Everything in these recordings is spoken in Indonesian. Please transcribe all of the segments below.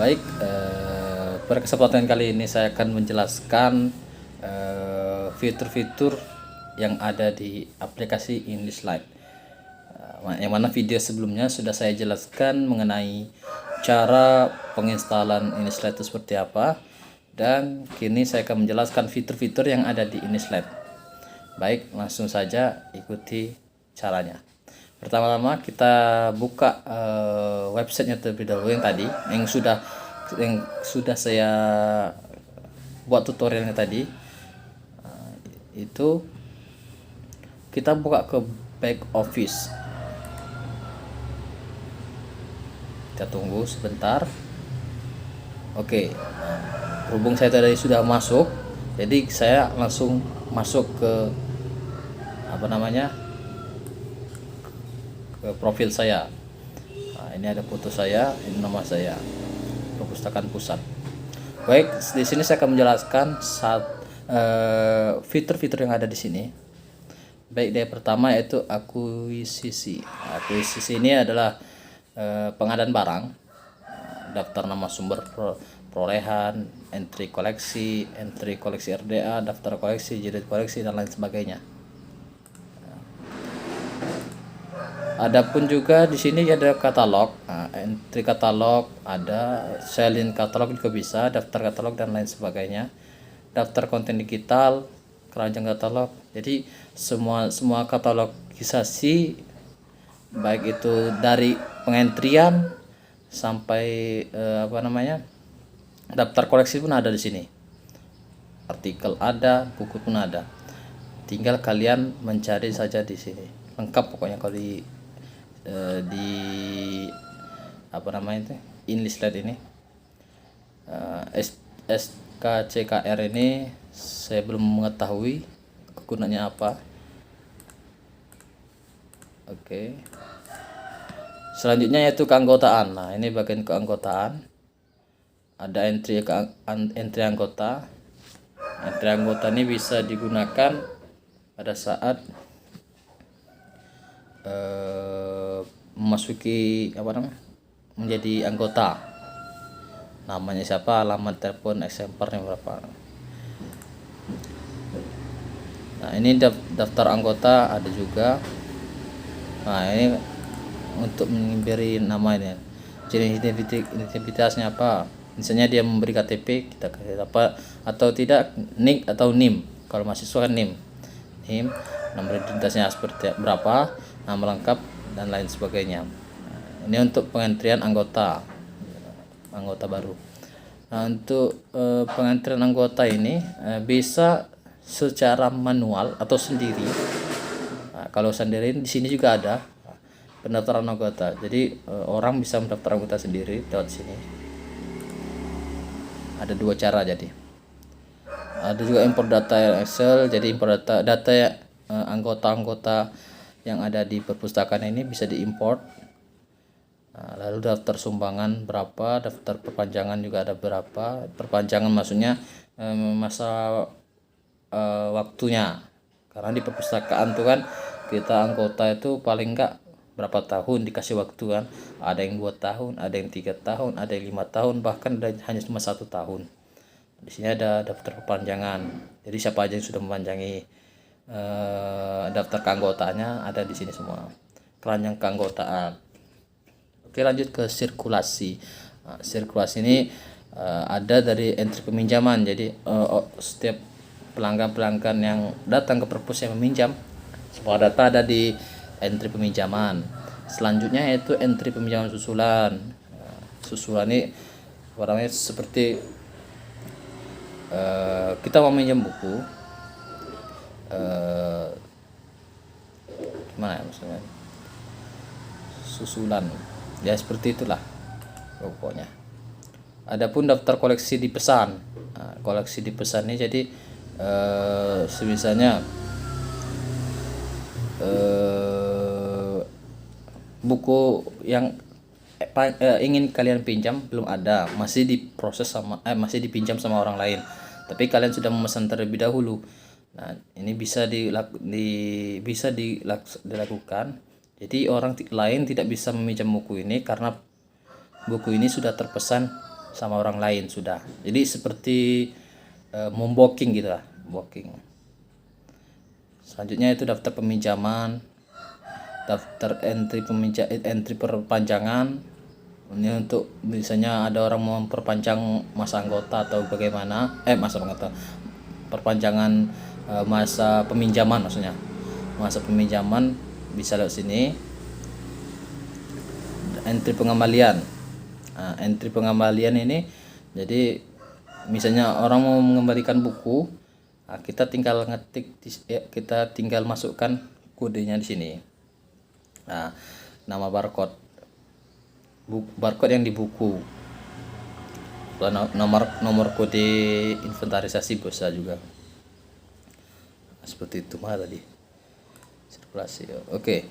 Baik, pada kesempatan kali ini saya akan menjelaskan fitur-fitur yang ada di aplikasi English Lite. Yang mana video sebelumnya sudah saya jelaskan mengenai cara penginstalan English Lite itu seperti apa, dan kini saya akan menjelaskan fitur-fitur yang ada di English Lite. Baik, langsung saja ikuti caranya. Pertama-tama kita buka websitenya terlebih dahulu yang tadi yang sudah saya buat tutorialnya tadi. Itu kita buka ke back office. Kita tunggu sebentar. Oke, berhubung saya tadi sudah masuk, jadi saya langsung masuk ke ke profil saya. Nah, ini ada foto saya, ini nama saya, Perpustakaan Pusat. Baik, di sini saya akan menjelaskan fitur-fitur yang ada di sini. Baik, yang pertama yaitu akuisisi. Akuisisi ini adalah pengadaan barang, daftar nama sumber perolehan, entry koleksi RDA, daftar koleksi, jilid koleksi, dan lain sebagainya. Adapun juga di sini ada katalog, entry katalog, ada selling katalog juga bisa, daftar katalog dan lain sebagainya. Daftar konten digital, keranjang katalog. Jadi semua katalogisasi, baik itu dari pengentrian sampai daftar koleksi pun ada di sini. Artikel ada, buku pun ada. Tinggal kalian mencari saja di sini. Lengkap pokoknya kalau di English Lite ini. SKCKR ini saya belum mengetahui kegunaannya apa. Oke. Selanjutnya yaitu keanggotaan. Nah, ini bagian keanggotaan. Ada entry anggota. Entry anggota ini bisa digunakan pada saat memasuki menjadi anggota. Namanya siapa, alamat telepon, eksemplarnya berapa. Nah, ini daftar anggota ada juga. Nah, ini untuk memberi nama ini, jenis identitasnya apa. Misalnya dia memberi KTP, kita kasih apa, atau tidak NIK atau NIM. Kalau mahasiswa kan NIM, nomor identitasnya seperti berapa, nama lengkap dan lain sebagainya. Nah, ini untuk pengentrian anggota baru. Nah, untuk pengentrian anggota ini bisa secara manual atau sendiri. Nah, kalau sendiri di sini juga ada pendaftaran anggota. Jadi orang bisa mendaftar anggota sendiri lewat sini. Ada dua cara jadi. Ada juga import data Excel. Jadi import data anggota-anggota yang ada di perpustakaan ini bisa diimport. Nah, lalu daftar sumbangan berapa, daftar perpanjangan juga ada berapa. Perpanjangan maksudnya masa waktunya. Karena di perpustakaan tuh kan kita anggota itu paling enggak berapa tahun dikasih waktu kan. Ada yang 2 tahun, ada yang 3 tahun, ada yang 5 tahun, bahkan hanya cuma 1 tahun. Di sini ada daftar perpanjangan. Jadi siapa aja yang sudah memanjangi daftar keanggotaannya ada di sini semua. Keranjang keanggotaan. Oke, lanjut ke sirkulasi. Nah, sirkulasi ini ada dari entry peminjaman. Jadi setiap pelanggan yang datang ke perpus yang meminjam, semua data ada di entry peminjaman. Selanjutnya yaitu entry peminjaman susulan. Susulan ini warnanya seperti kita mau minjam buku, gimana ya maksudnya, susulan ya seperti itulah pokoknya. Adapun daftar koleksi dipesan. Nah, koleksi dipesan ini jadi semisalnya buku yang ingin kalian pinjam belum ada, masih diproses masih dipinjam sama orang lain, tapi kalian sudah memesan terlebih dahulu. Nah, ini bisa dilakukan. Jadi orang lain tidak bisa meminjam buku ini karena buku ini sudah terpesan sama orang lain sudah. Jadi seperti membooking gitu lah, booking. Selanjutnya itu daftar peminjaman, daftar entry perpanjangan. Ini untuk misalnya ada orang mau memperpanjang masa anggota atau bagaimana, masa anggota, perpanjangan masa peminjaman maksudnya. Masa peminjaman bisa lewat sini. Entry pengembalian. Nah, entry pengembalian ini jadi misalnya orang mau mengembalikan buku, nah, kita tinggal kita tinggal masukkan kodenya di sini. Nah, nama barcode yang di buku, nomor kode inventarisasi bisa juga. Seperti itu mah tadi sirkulasi. Oke,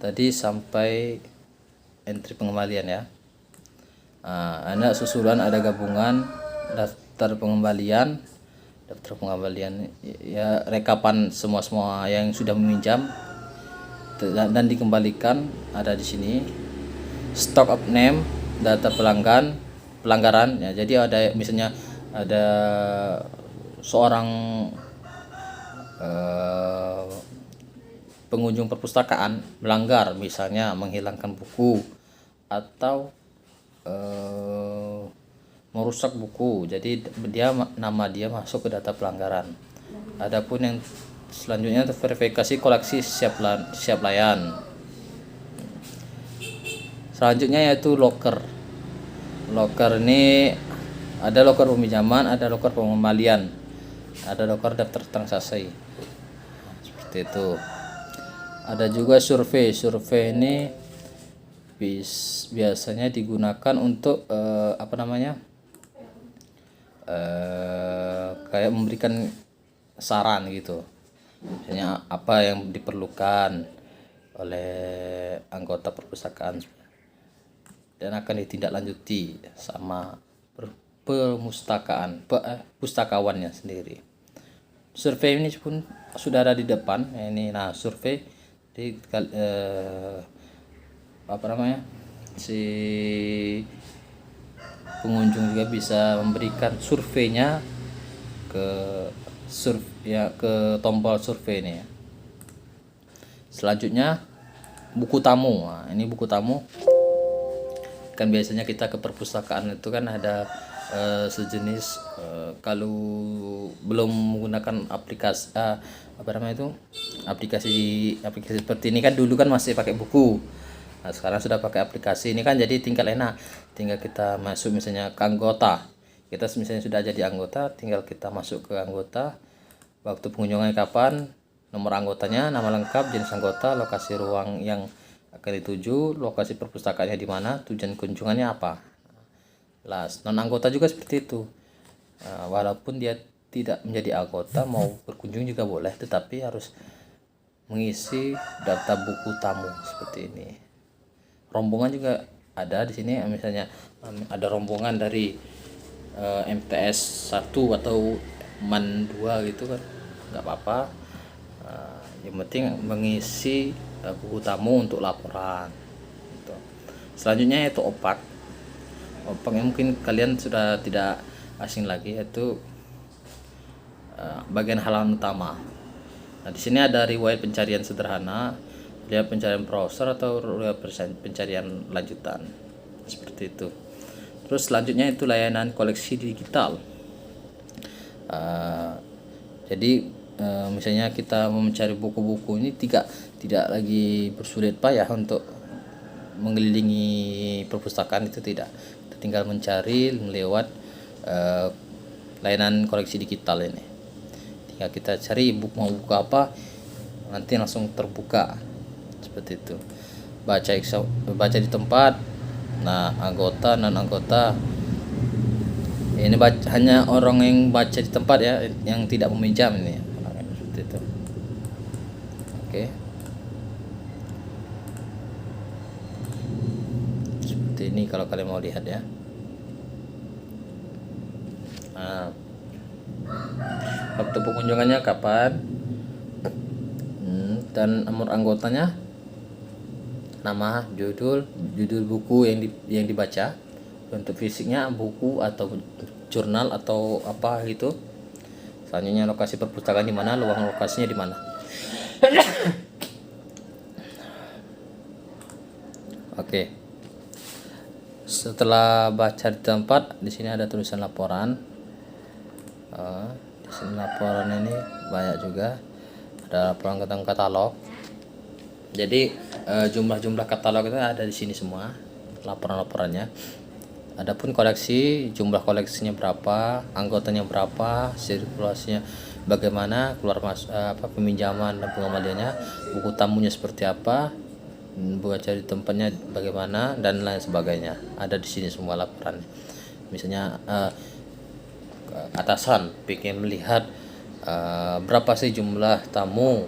tadi sampai entry pengembalian ya. Ada susulan, ada gabungan, daftar pengembalian ya, rekapan semua yang sudah meminjam dan dikembalikan ada di sini. Stock of name, data pelanggaran ya. Jadi ada misalnya ada seorang pengunjung perpustakaan melanggar, misalnya menghilangkan buku atau merusak buku, jadi nama dia masuk ke data pelanggaran. Adapun yang selanjutnya itu verifikasi koleksi siap layan. Selanjutnya yaitu locker ini ada locker peminjaman, ada locker pengembalian, ada locker daftar transaksi, seperti itu. Ada juga survei ini biasanya digunakan untuk kayak memberikan saran gitu, misalnya apa yang diperlukan oleh anggota perpustakaan dan akan ditindaklanjuti sama pustakawannya sendiri. Survei ini pun sudah ada di depan ini. Nah, survei di si pengunjung juga bisa memberikan surveinya ke tombol survei ini ya. Selanjutnya buku tamu. Nah, ini buku tamu kan biasanya kita ke perpustakaan itu kan ada sejenis kalau belum menggunakan aplikasi aplikasi seperti ini kan, dulu kan masih pakai buku. Nah, sekarang sudah pakai aplikasi ini kan, jadi tinggal enak, tinggal kita masuk misalnya ke anggota. Kita misalnya sudah jadi anggota, tinggal kita masuk ke anggota, waktu pengunjungannya kapan, nomor anggotanya, nama lengkap, jenis anggota, lokasi ruang yang akan dituju, lokasi perpustakaannya di mana, tujuan kunjungannya apa. Non anggota juga seperti itu. Walaupun dia tidak menjadi anggota, mau berkunjung juga boleh, tetapi harus mengisi daftar buku tamu seperti ini. Rombongan juga ada di sini, misalnya ada rombongan dari MTS 1 atau MAN 2 gitu kan, nggak apa-apa. Yang penting mengisi buku tamu untuk laporan gitu. Selanjutnya yaitu opak yang mungkin kalian sudah tidak asing lagi, yaitu bagian halaman utama. Nah, di sini ada riwayat pencarian sederhana, riwayat pencarian browser atau riwayat pencarian lanjutan, seperti itu. Terus selanjutnya itu layanan koleksi digital. Jadi misalnya kita mau mencari buku-buku ini tidak lagi bersulit payah untuk mengelilingi perpustakaan, itu tidak. Kita tinggal mencari lewat layanan koleksi digital ini. Tinggal kita cari mau buku apa, nanti langsung terbuka seperti itu. Baca di tempat. Nah, anggota, non anggota ini hanya orang yang baca di tempat ya, yang tidak meminjam ini seperti itu. Oke, seperti ini kalau kalian mau lihat ya. Nah, waktu pengunjungannya kapan, dan nomor anggotanya, nama, judul buku yang dibaca, Bentuk fisiknya buku atau jurnal atau apa gitu. Selanjutnya lokasi perpustakaan di mana, luang lokasinya di mana. Oke. Setelah baca di tempat, di sini ada tulisan laporan. Di sini laporan ini banyak juga. Ada laporan tentang katalog. Jadi jumlah-jumlah katalog itu ada di sini semua, laporan-laporannya. Adapun koleksi, jumlah koleksinya berapa, anggotanya berapa, sirkulasinya bagaimana, keluar masuk peminjaman dan pengembaliannya, buku tamunya seperti apa, baca di tempatnya bagaimana, dan lain sebagainya. Ada di sini semua laporan. Misalnya atasan ingin melihat berapa sih jumlah tamu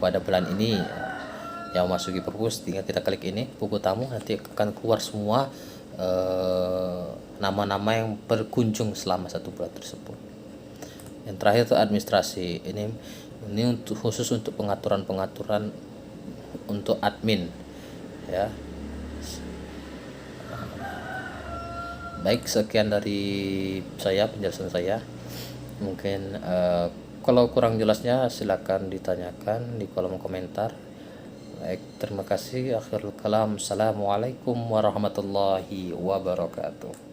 pada bulan ini yang masuki perpus, tinggal kita klik ini buku tamu, nanti akan keluar semua nama-nama yang berkunjung selama 1 bulan tersebut. Yang terakhir itu administrasi. Ini untuk khusus untuk pengaturan untuk admin ya. Baik, sekian dari saya penjelasan saya. Mungkin kalau kurang jelasnya silakan ditanyakan di kolom komentar. Baik, terima kasih. Akhirul kalam. Assalamualaikum warahmatullahi wabarakatuh.